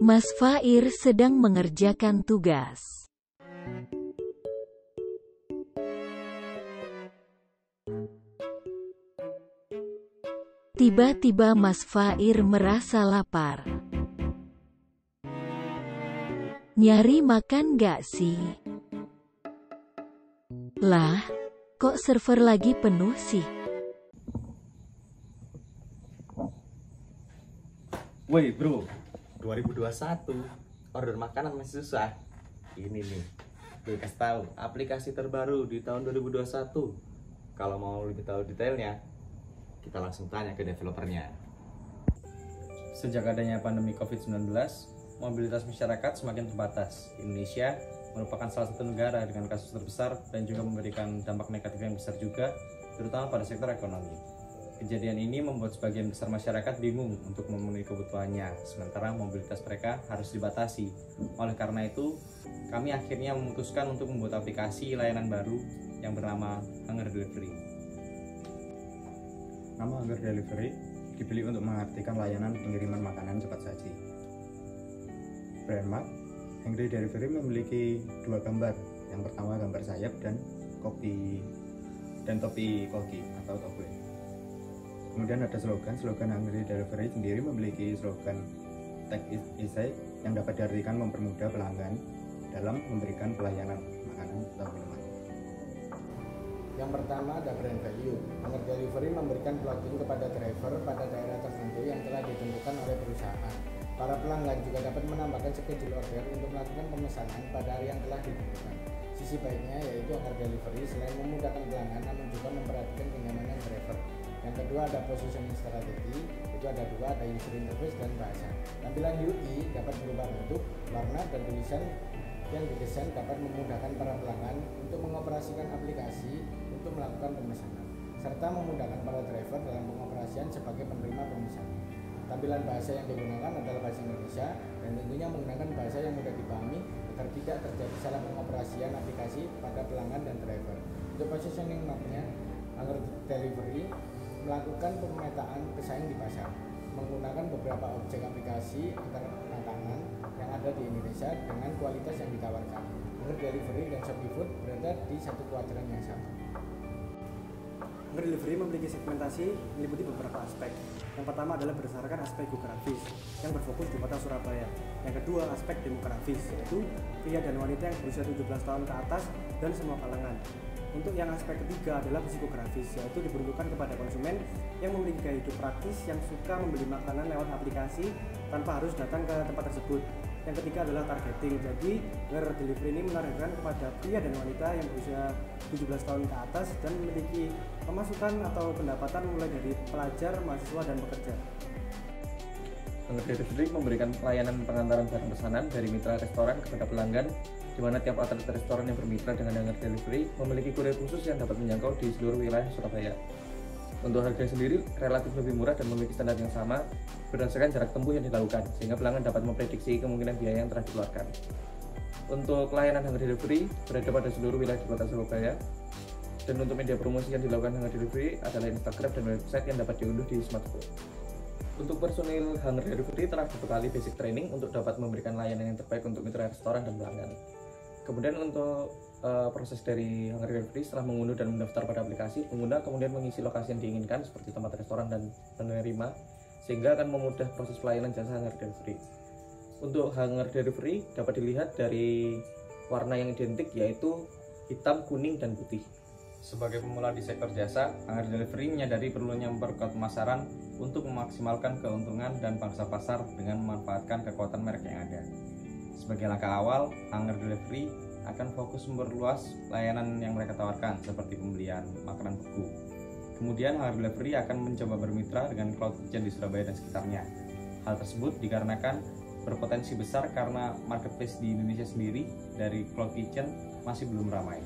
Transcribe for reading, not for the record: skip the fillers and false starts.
Mas Fair sedang mengerjakan tugas. Tiba-tiba Mas Fair merasa lapar. Nyari makan gak sih? Lah, kok server lagi penuh sih? Woi bro, 2021 order makanan masih susah. Ini nih, gue kasih tahu aplikasi terbaru di tahun 2021. Kalau mau lebih tahu detailnya, kita langsung tanya ke developernya. Sejak adanya pandemi COVID-19, mobilitas masyarakat semakin terbatas. Indonesia merupakan salah satu negara dengan kasus terbesar dan juga memberikan dampak negatif yang besar juga, terutama pada sektor ekonomi. Kejadian ini membuat sebagian besar masyarakat bingung untuk memenuhi kebutuhannya, sementara mobilitas mereka harus dibatasi. Oleh karena itu, kami akhirnya memutuskan untuk membuat aplikasi layanan baru yang bernama Hunger Delivery. Nama Hunger Delivery dipilih untuk mengartikan layanan pengiriman makanan cepat saji. Brand mark Hunger Delivery memiliki dua gambar. Yang pertama gambar sayap dan topi koki atau topi. Kemudian ada slogan Hunger Delivery sendiri memiliki slogan Take It Easy yang dapat diartikan mempermudah pelanggan dalam memberikan pelayanan makanan atau minuman. Yang pertama ada brand value. Hunger Delivery memberikan plugin kepada driver pada daerah tertentu yang telah ditentukan oleh perusahaan. Para pelanggan juga dapat menambahkan schedule order untuk melakukan pemesanan pada hari yang telah ditentukan. Sisi baiknya yaitu Hunger Delivery selain memudahkan pelanggan namun juga memperhatikan kenyamanan driver. Yang kedua ada positioning strategi, itu ada dua, ada user interface dan bahasa. Tampilan UI dapat berubah bentuk, warna dan tulisan yang didesain dapat memudahkan para pelanggan untuk mengoperasikan aplikasi untuk melakukan pemesanan, serta memudahkan para driver dalam pengoperasian sebagai penerima pemesanan. Tampilan bahasa yang digunakan adalah bahasa Indonesia dan tentunya menggunakan bahasa yang mudah dipahami agar tidak terjadi salah pengoperasian aplikasi pada pelanggan dan driver. Untuk positioning mapnya, Hunger Delivery melakukan pemetaan pesaing di pasar, menggunakan beberapa objek aplikasi antar makanan yang ada di Indonesia dengan kualitas yang ditawarkan. Hunger Delivery dan Shopee Food berada di satu kuadran yang sama. Hunger Delivery memiliki segmentasi meliputi beberapa aspek. Yang pertama adalah berdasarkan aspek geografis yang berfokus di kota Surabaya. Yang kedua aspek demografis, yaitu pria dan wanita yang berusia 17 tahun ke atas dan semua kalangan. Untuk yang aspek ketiga adalah psikografis, yaitu diperuntukkan kepada konsumen yang memiliki gaya hidup praktis yang suka membeli makanan lewat aplikasi tanpa harus datang ke tempat tersebut. Yang ketiga adalah targeting, jadi Hunger Delivery ini menargetkan kepada pria dan wanita yang berusia 17 tahun ke atas dan memiliki pemasukan atau pendapatan mulai dari pelajar, mahasiswa, dan pekerja. Hunger Delivery memberikan pelayanan pengantaran barang pesanan dari mitra restoran kepada pelanggan, di mana tiap outlet restoran yang bermitra dengan Hunger Delivery memiliki kurir khusus yang dapat menjangkau di seluruh wilayah Surabaya. Untuk harga sendiri relatif lebih murah dan memiliki standar yang sama berdasarkan jarak tempuh yang dilakukan, sehingga pelanggan dapat memprediksi kemungkinan biaya yang telah dikeluarkan. Untuk layanan Hunger Delivery berada pada seluruh wilayah di kota Surabaya, dan untuk media promosi yang dilakukan Hunger Delivery adalah Instagram dan website yang dapat diunduh di smartphone. Untuk personil Hunger Delivery telah dibekali basic training untuk dapat memberikan layanan yang terbaik untuk mitra restoran dan pelanggan. Kemudian untuk proses dari Hunger Delivery setelah mengunduh dan mendaftar pada aplikasi, pengguna kemudian mengisi lokasi yang diinginkan seperti tempat restoran dan penerima, sehingga akan memudah proses pelayanan jasa Hunger Delivery. Untuk Hunger Delivery dapat dilihat dari warna yang identik, yaitu hitam, kuning, dan putih. Sebagai pemula di sektor jasa, Hunger Delivery menyadari perlunya memperkuat pemasaran untuk memaksimalkan keuntungan dan pangsa pasar dengan memanfaatkan kekuatan merek yang ada. Sebagai langkah awal, Hunger Delivery akan fokus memperluas layanan yang mereka tawarkan seperti pembelian makanan beku. Kemudian Hunger Delivery akan mencoba bermitra dengan Cloud Kitchen di Surabaya dan sekitarnya. Hal tersebut dikarenakan berpotensi besar karena marketplace di Indonesia sendiri dari Cloud Kitchen masih belum ramai.